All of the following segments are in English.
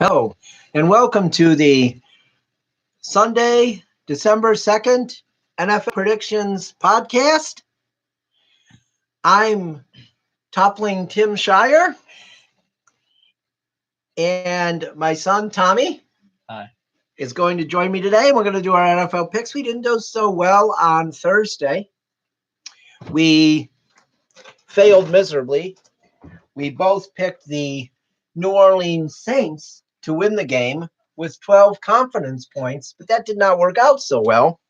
Hello, and welcome to the Sunday, December 2nd NFL Predictions Podcast. I'm Toppling Tim Shirer, and my son Tommy Hi. is going to join me today. We're going to do our NFL picks. We didn't do so well on Thursday. We failed miserably. We both picked the New Orleans Saints to win the game with 12 confidence points, but that did not work out so well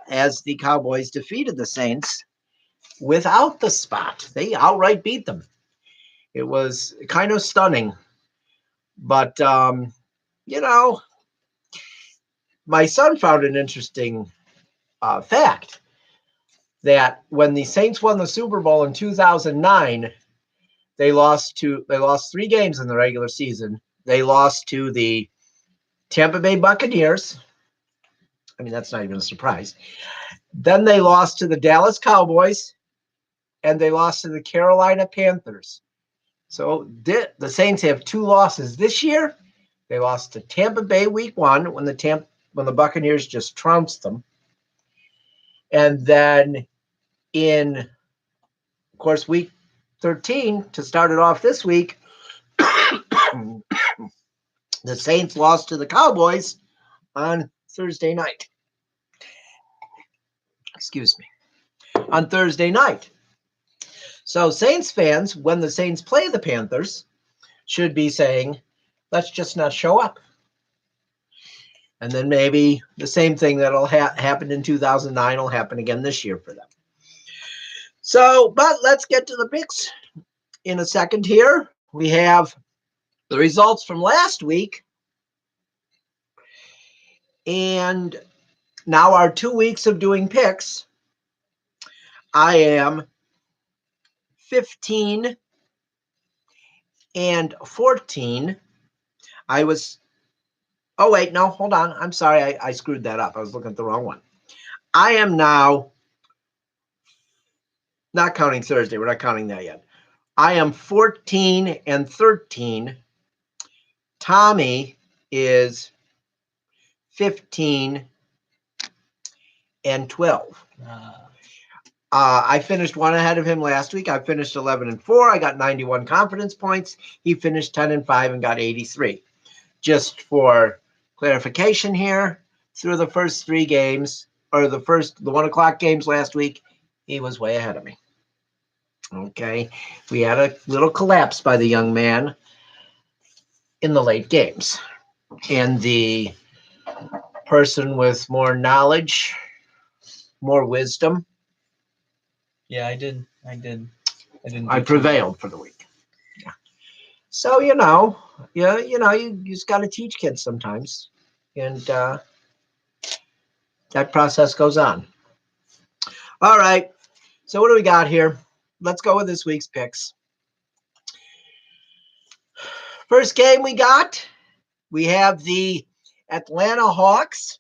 as the Cowboys defeated the Saints without the spot. They outright beat them. It was kind of stunning. But, my son found an interesting fact that when the Saints won the Super Bowl in 2009, they lost 3 games in the regular season. They lost to the Tampa Bay Buccaneers. I mean, that's not even a surprise. Then they lost to the Dallas Cowboys, and they lost to the Carolina Panthers. So the Saints have 2 losses this year. They lost to Tampa Bay week 1 when the Buccaneers just trounced them. And then in, of course, week 13, to start it off this week, the Saints lost to the Cowboys on Thursday night. Excuse me. On Thursday night. So Saints fans, when the Saints play the Panthers, should be saying, let's just not show up. And then maybe the same thing that'll happen in 2009 will happen again this year for them. So, but let's get to the picks in a second here. We have the results from last week. And now our 2 weeks of doing picks, I am 15 and 14. Oh, wait, no, hold on. I'm sorry. I screwed that up. I was looking at the wrong one. I am now, not counting Thursday. We're not counting that yet. I am 14 and 13. Tommy is 15 and 12. I finished 1 ahead of him last week. I finished 11 and 4. I got 91 confidence points. He finished 10 and 5 and got 83. Just for clarification here, through the first 3 games, or the 1 o'clock games last week, he was way ahead of me. Okay. We had a little collapse by the young man in the late games. And the person with more knowledge, more wisdom. Yeah, I did. I prevailed for the week. Yeah. So, you just got to teach kids sometimes. And that process goes on. All right. So what do we got here? Let's go with this week's picks. First game we have the Atlanta Hawks.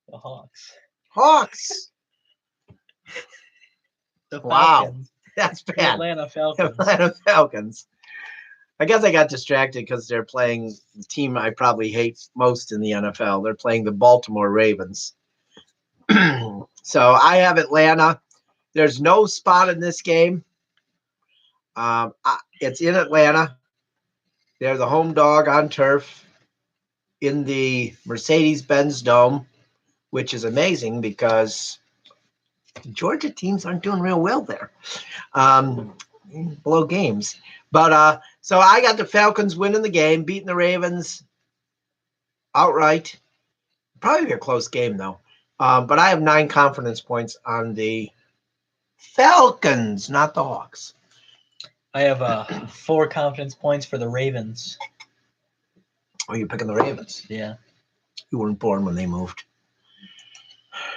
The Hawks. Hawks. The Wow. Falcons. That's The bad. Atlanta Falcons. Atlanta Falcons. I guess I got distracted because they're playing the team I probably hate most in the NFL. They're playing the Baltimore Ravens. So I have Atlanta. There's no spot in this game. It's in Atlanta. They're the home dog on turf in the Mercedes-Benz Dome, which is amazing because Georgia teams aren't doing real well there. Below games. But so I got the Falcons winning the game, beating the Ravens outright. Probably a close game, though. But I have 9 confidence points on the Falcons, not the Hawks. I have 4 confidence points for the Ravens. Oh, you're picking the Ravens. Yeah. You weren't born when they moved.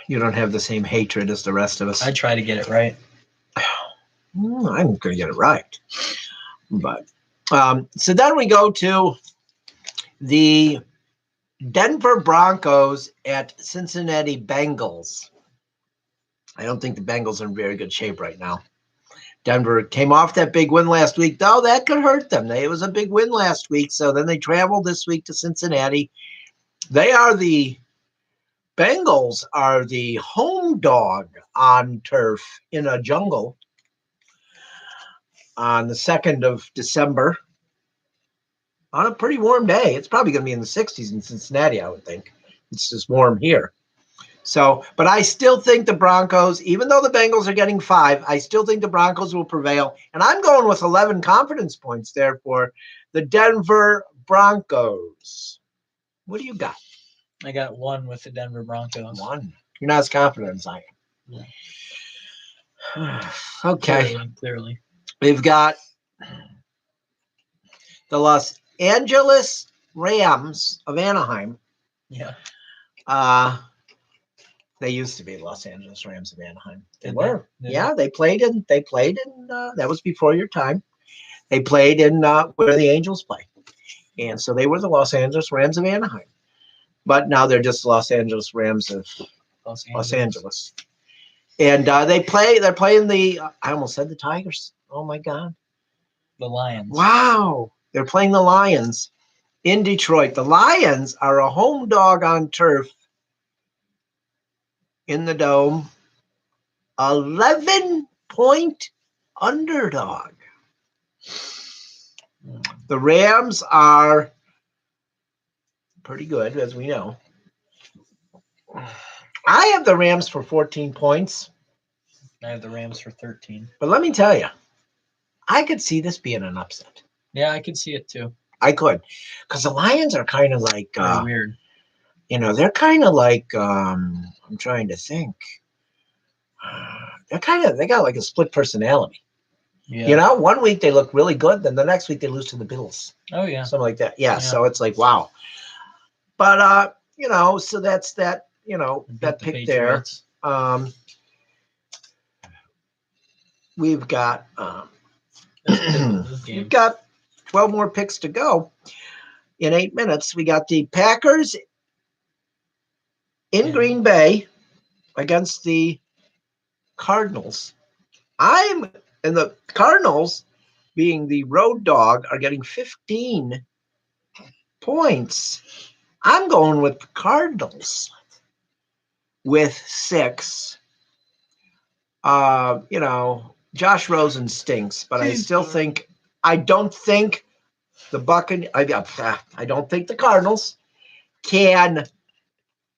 You don't have the same hatred as the rest of us. I try to get it right. I'm going to get it right. But so then we go to the Denver Broncos at Cincinnati Bengals. I don't think the Bengals are in very good shape right now. Denver came off that big win last week, though. That could hurt them. It was a big win last week, so then they traveled this week to Cincinnati. Bengals are the home dog on turf in a jungle on the 2nd of December on a pretty warm day. It's probably going to be in the 60s in Cincinnati, I would think. It's just warm here. So, but I still think the Broncos, even though the Bengals are getting 5, I still think the Broncos will prevail. And I'm going with 11 confidence points there for the Denver Broncos. What do you got? I got 1 with the Denver Broncos. 1. You're not as confident as I am. Yeah. Okay. Clearly. We've got the Los Angeles Rams of Anaheim. Yeah. They used to be Los Angeles Rams of Anaheim. They Did were. they? Yeah, they played in that was before your time. They played in where the Angels play. And so they were the Los Angeles Rams of Anaheim. But now they're just Los Angeles Rams of Los Angeles. And they're playing I almost said the Tigers. Oh my God. The Lions. Wow. They're playing the Lions in Detroit. The Lions are a home dog on turf in the Dome. 11-point underdog. The Rams are pretty good, as we know. I have the Rams for 14 points. I have the Rams for 13. But let me tell you, I could see this being an upset. Yeah, I could see it too. I could. Because the Lions are kind of like weird. They're kind of like I'm trying to think. They got like a split personality. Yeah. One week they look really good, then the next week they lose to the Bills. Oh yeah. Something like that. Yeah. So it's like, wow. But so that's that, that pick there. We've got we've got 12 more picks to go in 8 minutes. We got the Packers in Green Bay against the Cardinals. And the Cardinals, being the road dog, are getting 15 points. I'm going with the Cardinals with 6. Josh Rosen stinks, but I still think I don't think the Cardinals can.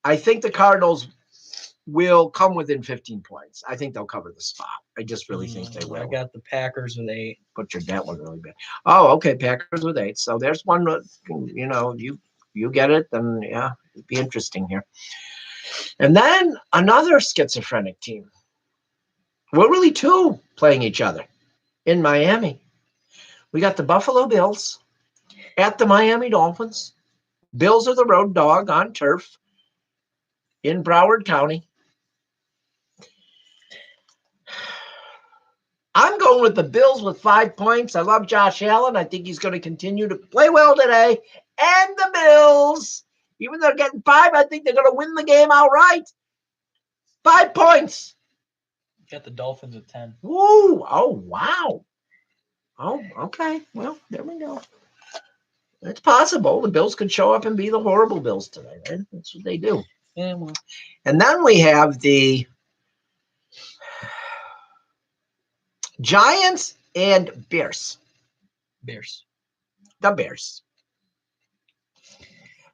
I think the Cardinals will come within 15 points. I think they'll cover the spot. I just really think they will. I got the Packers with 8. Butchered that one really bad. Oh, okay, Packers with 8. So there's one. You get it, then yeah, it'd be interesting here. And then another schizophrenic team. Well, really 2 playing each other in Miami. We got the Buffalo Bills at the Miami Dolphins. Bills are the road dog on turf in Broward County. I'm going with the Bills with 5 points. I love Josh Allen. I think he's going to continue to play well today. And the Bills, even though they're getting 5, I think they're going to win the game outright. 5 points. Got the Dolphins at 10. Woo! Oh, wow. Oh, okay. Well, there we go. It's possible. The Bills could show up and be the horrible Bills today, right? That's what they do. Yeah, well. And then we have the Giants and Bears. Bears. The Bears.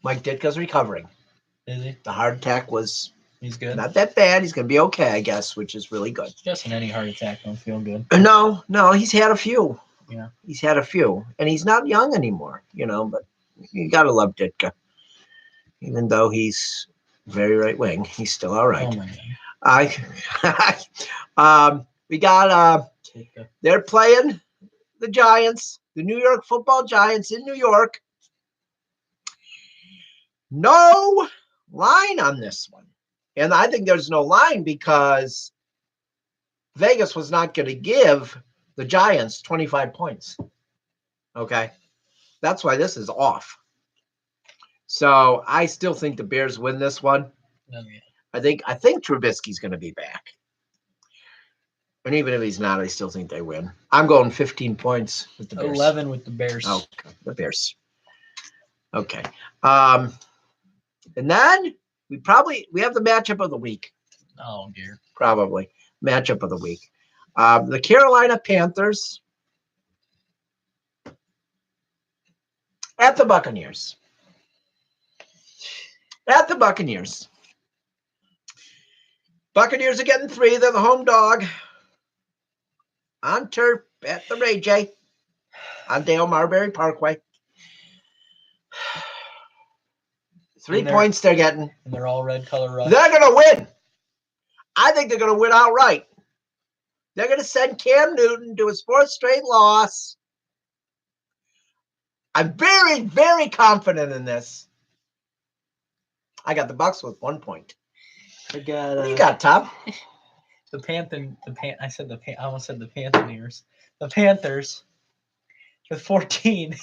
Mike Ditka's recovering. Is he? The heart attack was He's good. Not that bad. He's going to be okay, I guess, which is really good. Guessing any heart attack don't feel good. No, he's had a few. Yeah. He's had a few. And he's not young anymore, but you got to love Ditka. Even though he's very right wing, he's still all right. Oh, my God. We got, they're playing the Giants, the New York Football Giants in New York. No line on this one. And I think there's no line because Vegas was not going to give the Giants 25 points. Okay. That's why this is off. So I still think the Bears win this one. Oh, yeah. I think Trubisky's going to be back. And even if he's not, I still think they win. I'm going 15 points with the Bears. 11 with the Bears. Oh, the Bears. Okay. And then we have the matchup of the week. Oh, dear. Probably. Matchup of the week. The Carolina Panthers at the Buccaneers. At the Buccaneers. Buccaneers are getting 3. They're the home dog. On turf at the Ray J. On Dale Marbury Parkway. 3 points they're getting. And they're all red color rush. They're going to win. I think they're going to win outright. They're going to send Cam Newton to his 4th straight loss. I'm very, very confident in this. I got the Bucs with 1 point. I got. What do you got, Tom? I almost said the Panthers. The Panthers with 14.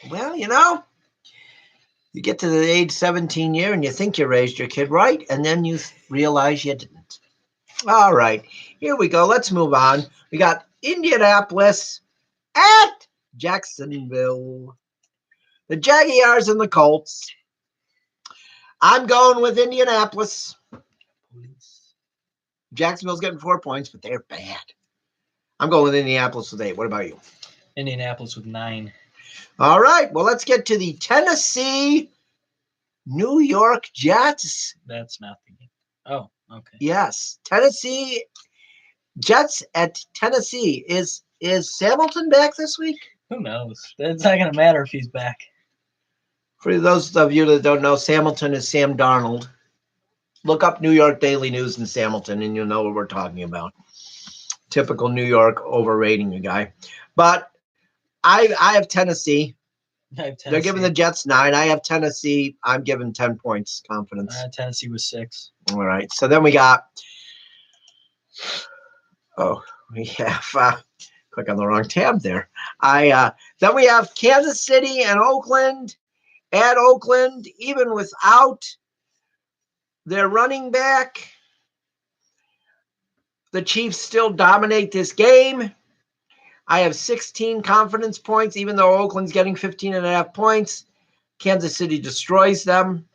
Well, you get to the age 17 year and you think you raised your kid right, and then you realize you didn't. All right, here we go. Let's move on. We got Indianapolis at Jacksonville. The Jaguars and the Colts. I'm going with Indianapolis. Jacksonville's getting 4 points, but they're bad. I'm going with Indianapolis with 8. What about you? Indianapolis with 9. All right. Well, let's get to the Tennessee New York Jets. That's not the game. Oh, okay. Yes. Tennessee Jets at Tennessee. Is Hamilton back this week? Who knows? It's not going to matter if he's back. For those of you that don't know, Hamilton is Sam Darnold. Look up New York Daily News in Hamilton, and you'll know what we're talking about. Typical New York overrating a guy. But I have Tennessee. They're giving the Jets 9. I have Tennessee. I'm giving 10 points confidence. Tennessee was 6. All right. So then we got. We have. Click on the wrong tab there. Then we have Kansas City and Oakland. At Oakland, even without their running back, the Chiefs still dominate this game. I have 16 confidence points, even though Oakland's getting 15.5 points. Kansas City destroys them.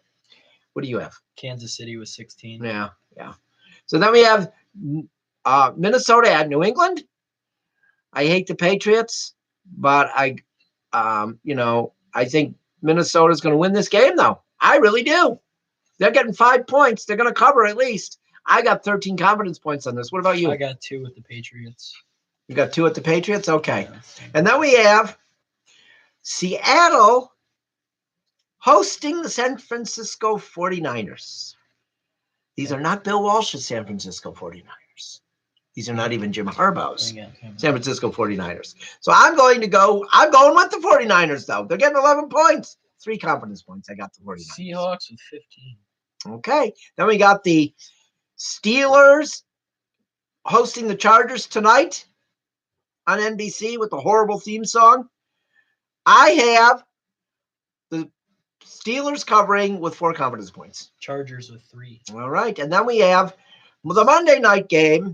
What do you have? Kansas City was 16. Yeah. So then we have Minnesota at New England. I hate the Patriots, but I think Minnesota's going to win this game, though. I really do. They're getting 5 points. They're going to cover at least. I got 13 confidence points on this. What about you? I got 2 with the Patriots. You got 2 at the Patriots? Okay. And then we have Seattle hosting the San Francisco 49ers. These are not Bill Walsh's San Francisco 49ers. These are not even Jim Harbaugh's San Francisco 49ers. So I'm going with the 49ers, though. They're getting 11 points. 3 confidence points. I got the 49ers. Seahawks with 15. Okay. Then we got the Steelers hosting the Chargers tonight on NBC with the horrible theme song. I have the Steelers covering with 4 confidence points. Chargers with 3. All right. And then we have the Monday night game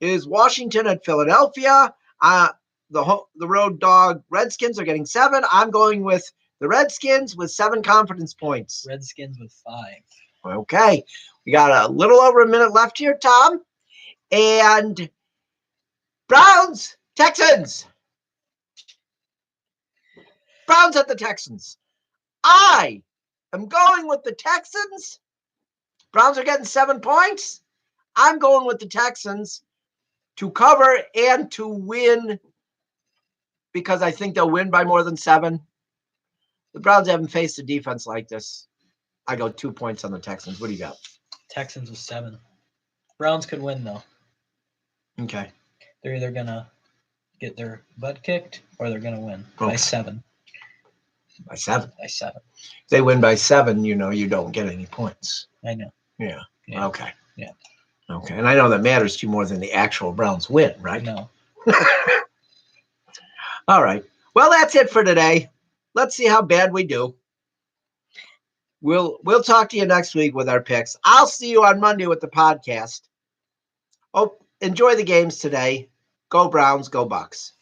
is Washington at Philadelphia. The road dog Redskins are getting 7. I'm going with the Redskins with 7 confidence points. Redskins with 5. Okay. We got a little over a minute left here, Tom. And Browns, Texans. Browns at the Texans. I am going with the Texans. Browns are getting 7 points. I'm going with the Texans to cover and to win because I think they'll win by more than 7. The Browns haven't faced a defense like this. I go 2 points on the Texans. What do you got? Texans with 7. Browns could win, though. Okay. They're either going to get their butt kicked or they're going to win by 7. By 7? By 7. If they win by 7, you don't get any points. I know. Yeah. Okay. Yeah. Okay. And I know that matters to you more than the actual Browns win, right? No. All right. Well, that's it for today. Let's see how bad we do. We'll talk to you next week with our picks. I'll see you on Monday with the podcast. Oh, enjoy the games today. Go Browns, go Bucks.